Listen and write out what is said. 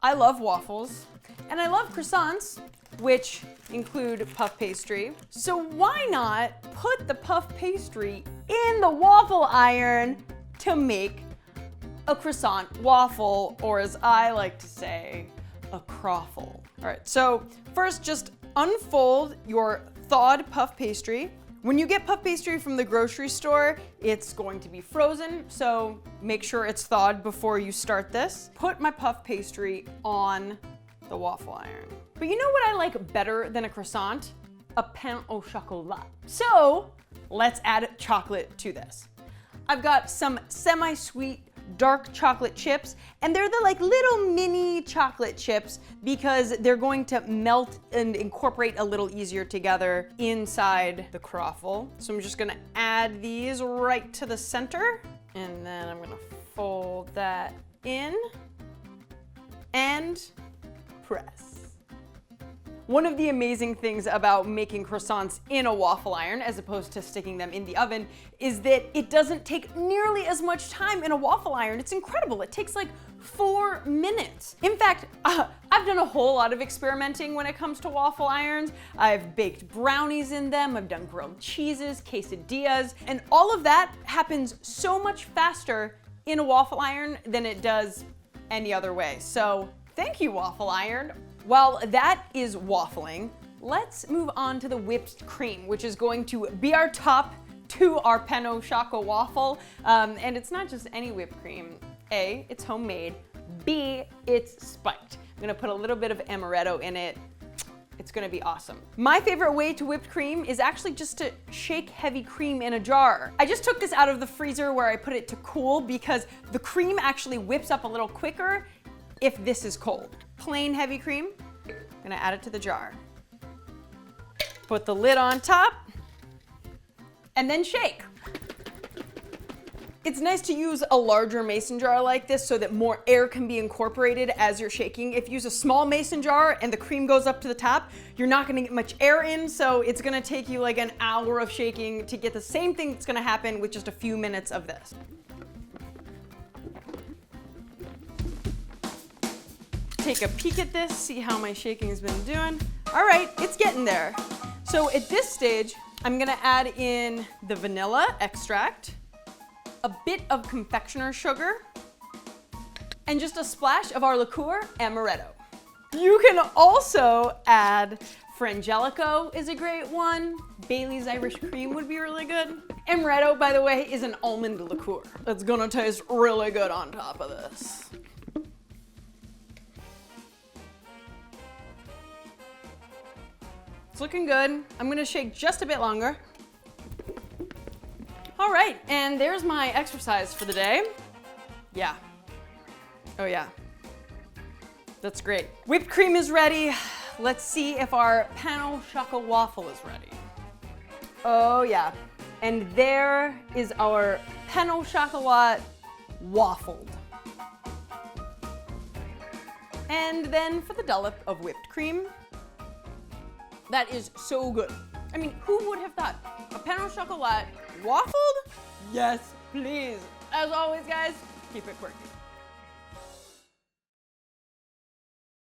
I love waffles, and I love croissants, which include puff pastry. So why not put the puff pastry in the waffle iron to make a croissant waffle, or as I like to say, a croffle. All right, so first just unfold your thawed puff pastry. When you get puff pastry from the grocery store, it's going to be frozen, so make sure it's thawed before you start this. Put my puff pastry on the waffle iron. But you know what I like better than a croissant? A pain au chocolat. So let's add chocolate to this. I've got some semi-sweet dark chocolate chips, and they're the like little mini chocolate chips because they're going to melt and incorporate a little easier together inside the croffle. So I'm just gonna add these right to the center, and then I'm gonna fold that in and press. One of the amazing things about making croissants in a waffle iron as opposed to sticking them in the oven is that it doesn't take nearly as much time in a waffle iron. It's incredible. It takes like 4 minutes. In fact, I've done a whole lot of experimenting when it comes to waffle irons. I've baked brownies in them, I've done grilled cheeses, quesadillas, and all of that happens so much faster in a waffle iron than it does any other way. So thank you, waffle iron. While that is waffling, let's move on to the whipped cream, which is going to be our top to our pain au chocolat waffle. And it's not just any whipped cream. A, it's homemade. B, it's spiked. I'm gonna put a little bit of amaretto in it. It's gonna be awesome. My favorite way to whipped cream is actually just to shake heavy cream in a jar. I just took this out of the freezer where I put it to cool because the cream actually whips up a little quicker if this is cold. Plain heavy cream, I'm gonna add it to the jar. Put the lid on top, and then shake. It's nice to use a larger mason jar like this so that more air can be incorporated as you're shaking. If you use a small mason jar and the cream goes up to the top, you're not gonna get much air in, so it's gonna take you like an hour of shaking to get the same thing that's gonna happen with just a few minutes of this. Take a peek at this, see how my shaking has been doing. All right, it's getting there. So at this stage, I'm gonna add in the vanilla extract, a bit of confectioner's sugar, and just a splash of our liqueur, Amaretto. You can also add Frangelico is a great one. Bailey's Irish Cream would be really good. Amaretto, by the way, is an almond liqueur. It's gonna taste really good on top of this. It's looking good. I'm gonna shake just a bit longer. All right, and there's my exercise for the day. Yeah. Oh yeah. That's great. Whipped cream is ready. Let's see if our pain au chocolat waffle is ready. Oh yeah. And there is our pain au chocolat waffled. And then for the dollop of whipped cream. That is so good. I mean, who would have thought? A pain au chocolat waffled? Yes, please. As always, guys, keep it quirky.